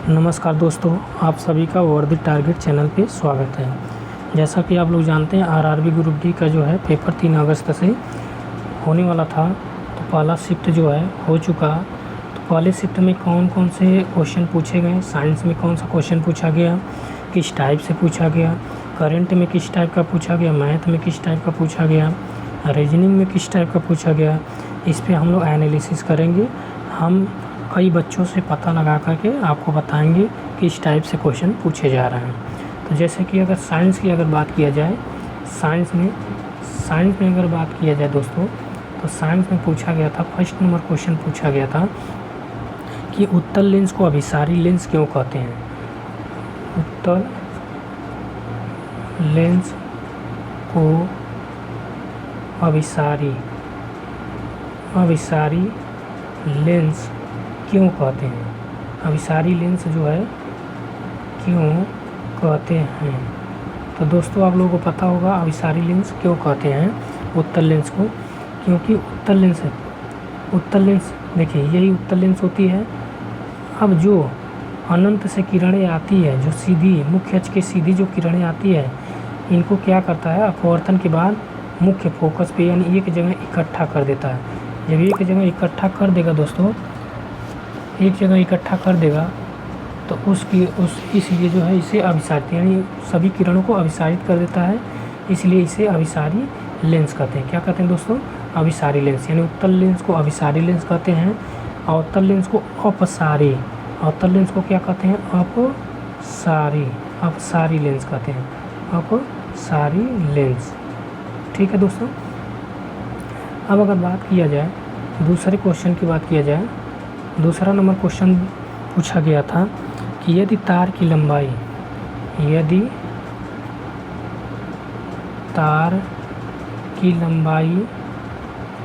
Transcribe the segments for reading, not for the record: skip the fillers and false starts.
नमस्कार दोस्तों, आप सभी का वर्दी टारगेट चैनल पे स्वागत है। जैसा कि आप लोग जानते हैं आरआरबी ग्रुप डी का जो है पेपर 3 अगस्त से होने वाला था। तो पहला शिफ्ट जो है हो चुका। तो पहले शिफ्ट में कौन कौन से क्वेश्चन पूछे गए, साइंस में कौन सा क्वेश्चन पूछा गया, किस टाइप से पूछा गया, करेंट में किस टाइप का पूछा गया, मैथ में किस टाइप का पूछा गया, रीजनिंग में किस टाइप का पूछा गया, इस पर हम लोग एनालिसिस करेंगे। हम कई बच्चों से पता लगा करके आपको बताएंगे किस टाइप से क्वेश्चन पूछे जा रहे हैं। तो जैसे कि अगर साइंस की अगर बात किया जाए, साइंस में अगर बात किया जाए दोस्तों, तो साइंस में पूछा गया था, फर्स्ट नंबर क्वेश्चन पूछा गया था कि उत्तल लेंस को अभिसारी लेंस क्यों कहते हैं। उत्तल लेंस को अभिसारी लेंस क्यों कहते हैं, अभिसारी लेंस जो है क्यों कहते हैं। तो दोस्तों आप लोगों को पता होगा अभिसारी लेंस क्यों कहते हैं उत्तल लेंस को, क्योंकि उत्तल लेंस देखिए यही उत्तल लेंस होती है। अब जो अनंत से किरणें आती है, जो सीधी मुख्य अक्ष के सीधी जो किरणें आती है, इनको क्या करता है अपवर्तन के बाद मुख्य फोकस पे यानी एक जगह इकट्ठा कर देता है। जब एक जगह इकट्ठा कर देगा दोस्तों, एक जगह इकट्ठा कर देगा तो इसलिए जो है इसे अभिसारित यानी सभी किरणों को अभिसारित कर देता है, इसलिए इसे अभिसारी लेंस कहते हैं। क्या कहते हैं दोस्तों, अभिसारी लेंस। यानी उत्तल लेंस को अभिसारी लेंस कहते हैं और उत्तल लेंस को अपसारी, उत्तल लेंस को क्या कहते हैं अपसारी लेंस कहते हैं, अपसारी लेंस। ठीक है दोस्तों। अब अगर बात किया जाए दूसरे क्वेश्चन की बात किया जाए, दूसरा नंबर क्वेश्चन पूछा गया था कि यदि तार की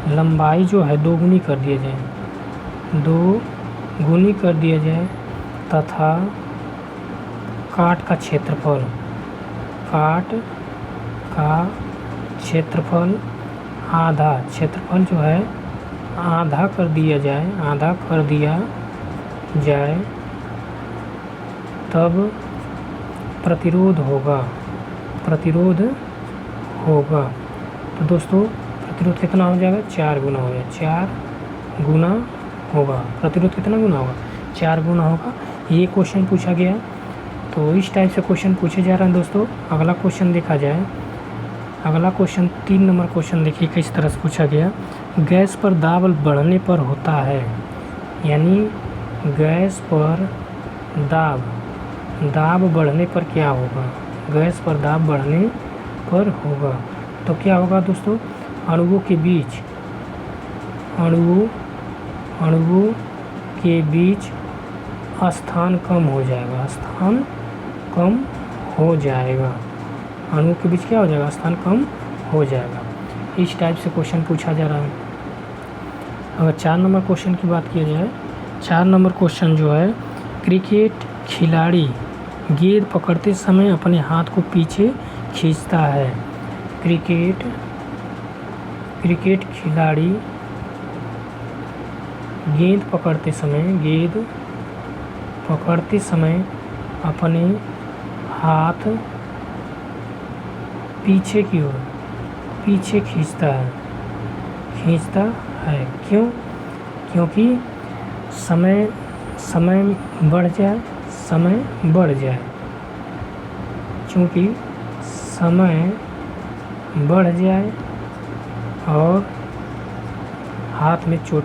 लंबाई जो है दोगुनी कर दिया जाए तथा काट का क्षेत्रफल आधा जो है आधा कर दिया जाए तब प्रतिरोध होगा। तो दोस्तों प्रतिरोध कितना हो जाएगा, 4 गुना हो जाएगा, 4 गुना होगा। प्रतिरोध कितना गुना होगा, 4 गुना होगा। ये क्वेश्चन पूछा गया। तो इस टाइप से क्वेश्चन पूछे जा रहे हैं दोस्तों। अगला क्वेश्चन देखा जाए, अगला क्वेश्चन 3 नंबर क्वेश्चन देखिए किस तरह से पूछा गया। गैस पर दाब बढ़ने पर होता है, यानी गैस पर दाब बढ़ने पर क्या होगा, गैस पर दाब बढ़ने पर होगा तो क्या होगा दोस्तों, अणुओं के बीच स्थान कम हो जाएगा, अणुओं के बीच क्या हो जाएगा, स्थान कम हो जाएगा। इस टाइप से क्वेश्चन पूछा जा रहा है। अगर 4 नंबर क्वेश्चन की बात किया जाए, 4 नंबर क्वेश्चन जो है, क्रिकेट खिलाड़ी गेंद पकड़ते समय अपने हाथ को पीछे खींचता है। क्रिकेट खिलाड़ी गेंद पकड़ते समय अपने हाथ पीछे की ओर खींचता है। क्यों, क्योंकि समय बढ़ जाए, क्योंकि समय बढ़ जाए और हाथ में चोट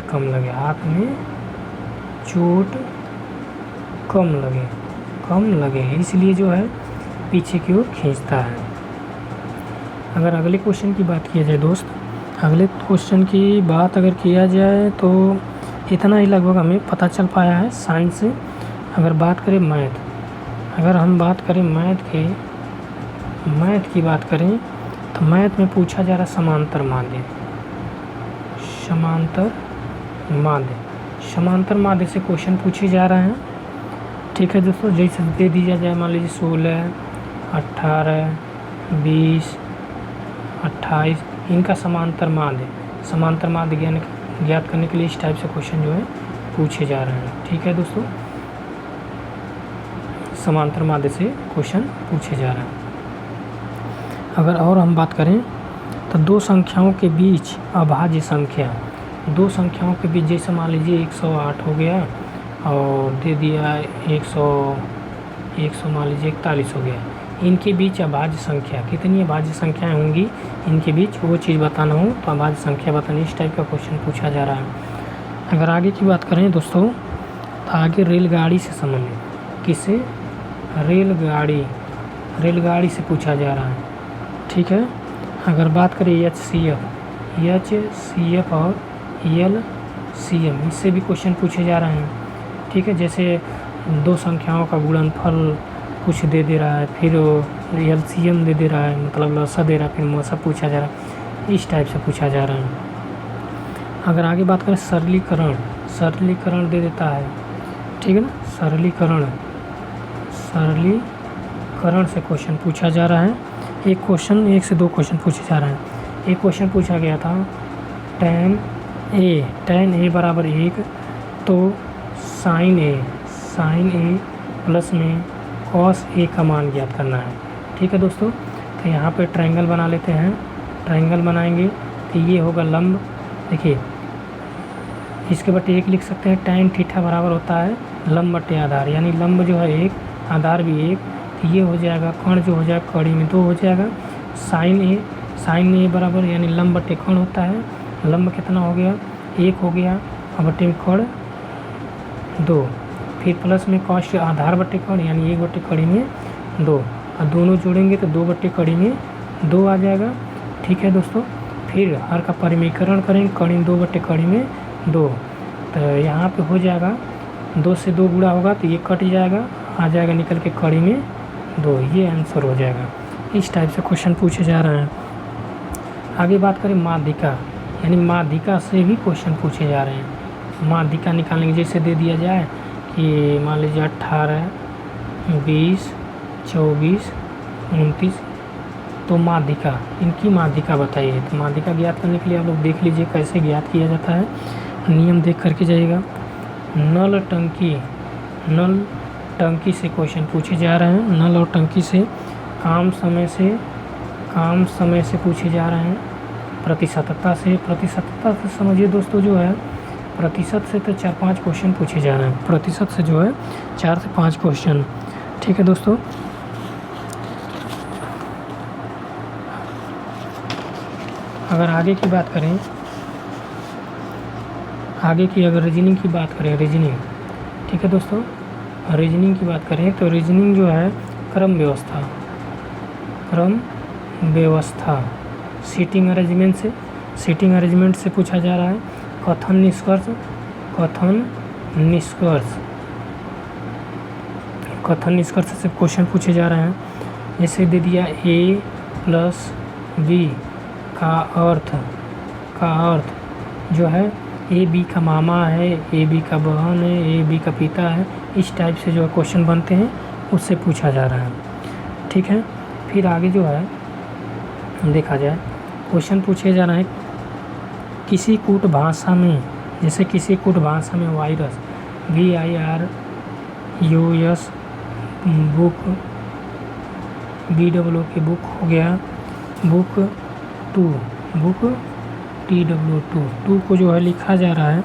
कम लगे, इसलिए जो है पीछे की ओर खींचता है। अगर अगले क्वेश्चन की बात किया जाए दोस्त, अगले क्वेश्चन की बात अगर किया जाए तो इतना ही लगभग हमें पता चल पाया है साइंस से। अगर बात करें मैथ, अगर हम बात करें मैथ की बात करें तो मैथ में पूछा जा रहा समांतर माध्य से क्वेश्चन पूछे जा रहे हैं। ठीक है दोस्तों, जैसे दे दिया जाए मान लीजिए 16, 18, 20, 28 इनका समांतर माध्य ज्ञात करने के लिए इस टाइप से क्वेश्चन जो है पूछे जा रहे हैं। ठीक है दोस्तों। समांतर माध्य से क्वेश्चन पूछे जा रहे हैं। अगर और हम बात करें तो दो संख्याओं के बीच अभाज्य संख्या, दो संख्याओं के बीच जैसे मान लीजिए 108 हो गया और दे दिया 100 मान लीजिए 41 हो गया, इनके बीच अभाज्य संख्या कितनी अभाज्य संख्याएं होंगी, इनके बीच वो चीज़ बताना हो तो अभाज्य संख्या बतानी, इस टाइप का क्वेश्चन पूछा जा रहा है। अगर आगे की बात करें दोस्तों तो आगे रेलगाड़ी से संबंधित, किससे, रेलगाड़ी से पूछा जा रहा है, ठीक है। अगर बात करें HCF और LCM, इससे भी क्वेश्चन पूछे जा रहे हैं, ठीक है। जैसे दो संख्याओं का गुणनफल कुछ दे रहा है, फिर LCM दे रहा है, मतलब लसा दे रहा है, फिर मसा पूछा जा रहा है, इस टाइप से पूछा जा रहा है। अगर आगे बात करें सरलीकरण दे देता है, ठीक है ना, सरलीकरण से क्वेश्चन पूछा जा रहा है। एक से दो क्वेश्चन पूछे जा रहे हैं। एक क्वेश्चन पूछा गया था tan A बराबर 1, तो sin A प्लस में cos A का मान ज्ञात करना है, ठीक है दोस्तों। तो यहाँ पे ट्रायंगल बना लेते हैं, ट्रायंगल बनाएंगे तो ये होगा लंब, देखिए इसके बटे 1 लिख सकते हैं। tan थीटा बराबर होता है लंब बटे आधार, यानी लंब जो है 1, आधार भी 1, तो ये हो जाएगा कर्ण जो हो जाएगा कड़ी में 2 हो जाएगा। sin A बराबर यानी लंब बटे कर्ण होता है, लंब कितना हो गया 1 हो गया और बटे में कर्ण 2, फिर प्लस में cos आधार बटे कर्ण यानी 1 बटे कड़ी में 2, और दोनों जोड़ेंगे तो 2 बटे कड़ी में 2 आ जाएगा, ठीक है दोस्तों। फिर हर का परिमीकरण करेंगे, कड़ी 2 बटे कड़ी में 2, तो यहाँ पे हो जाएगा 2 से 2 गुणा होगा तो ये कट जाएगा, आ जाएगा निकल के कड़ी में 2, ये आंसर हो जाएगा। इस टाइप से क्वेश्चन पूछे जा रहे हैं। आगे बात करें माध्यिका, यानी माध्यिका से भी क्वेश्चन पूछे जा रहे हैं। माध्यिका निकालेंगे, जैसे दे दिया जाए कि मान लीजिए 18, 20, 24, 29, तो माध्यिका, इनकी माध्यिका बताइए। तो माध्यिका ज्ञात करने के लिए आप लोग देख लीजिए कैसे ज्ञात किया जाता है, नियम देख करके जाइएगा। नल टंकी से क्वेश्चन पूछे जा रहे हैं, नल और टंकी से काम समय से पूछे जा रहे हैं। प्रतिशतता से समझिए दोस्तों, जो है प्रतिशत से तो 4-5 क्वेश्चन पूछे जा रहे हैं, प्रतिशत से जो है 4 से 5 क्वेश्चन, ठीक है दोस्तों। अगर आगे की बात करें, अगर रीजनिंग की बात करें, रीजनिंग, ठीक है दोस्तों, रीजनिंग की बात करें तो रीजनिंग जो है क्रम व्यवस्था सीटिंग अरेंजमेंट से पूछा जा रहा है। कथन निष्कर्ष से क्वेश्चन पूछे जा रहे हैं। जैसे दे दिया A + B का अर्थ जो है A B का मामा है, A B का बहन है, A B का पिता है, इस टाइप से जो क्वेश्चन बनते हैं उससे पूछा जा रहा है, ठीक है। फिर आगे जो है देखा जाए, क्वेश्चन पूछे जा रहे हैं किसी कूट भाषा में, जैसे किसी कूट भाषा में वायरस VIRUS बुक BWO की बुक हो गया, बुक TW2 को जो है लिखा जा रहा है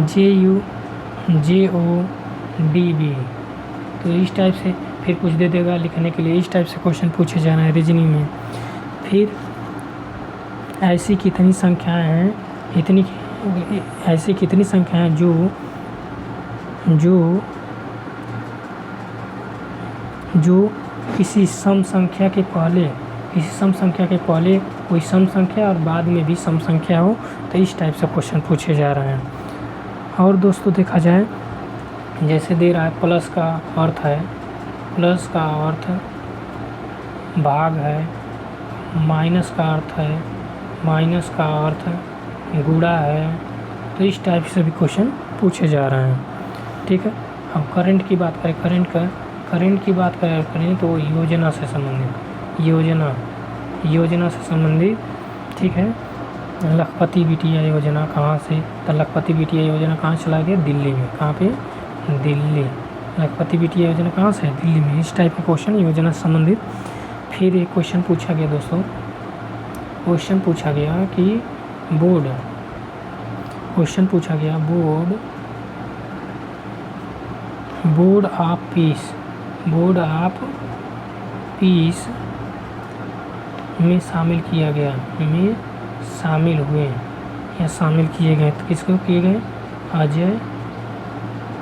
JODB, तो इस टाइप से फिर कुछ दे देगा लिखने के लिए, इस टाइप से क्वेश्चन पूछे जाना है रीजनिंग में। फिर ऐसी कितनी संख्याएं हैं जो किसी सम संख्या के पहले कोई सम संख्या और बाद में भी सम संख्या हो, तो इस टाइप से क्वेश्चन पूछे जा रहे हैं। और दोस्तों देखा जाए, जैसे दे रहा है प्लस का अर्थ भाग है, माइनस का अर्थ गुणा है, तो इस टाइप से भी क्वेश्चन पूछे जा रहे हैं, ठीक है। अब करंट की बात करें तो योजना से संबंधित, ठीक है। लखपति बिटिया योजना कहाँ से, तो लखपति बिटिया योजना कहाँ चला गया, दिल्ली में। कहाँ पे, दिल्ली। लखपति बिटिया योजना कहाँ से है, दिल्ली में। इस टाइप के क्वेश्चन योजना से संबंधित। फिर एक क्वेश्चन पूछा गया दोस्तों, क्वेश्चन पूछा गया कि बोर्ड ऑफ पीस में शामिल किया गया, में शामिल हुए या शामिल किए गए, तो किसको किए गए,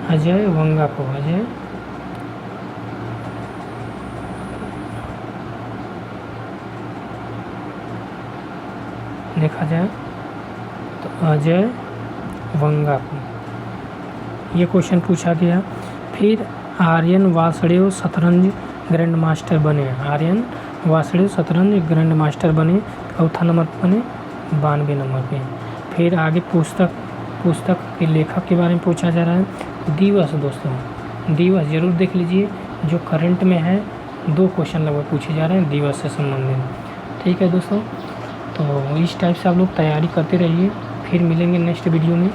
अजय वंगा को। अजय देखा जाए तो अजय वंगा को, ये क्वेश्चन पूछा गया। फिर आर्यन वासुदेव शतरंज ग्रैंड मास्टर बने, आर्यन वासुदेव शतरंज ग्रैंड मास्टर बने, चौथा नंबर पर बने, 92 नंबर पे। फिर आगे पुस्तक के लेखक के बारे में पूछा जा रहा है। दिवस दोस्तों, दिवस जरूर देख लीजिए, जो करंट में है 2 क्वेश्चन लगभग पूछे जा रहे हैं दिवस से संबंधित। ठीक है दोस्तों, तो इस टाइप से आप लोग तैयारी करते रहिए। फिर मिलेंगे नेक्स्ट वीडियो में।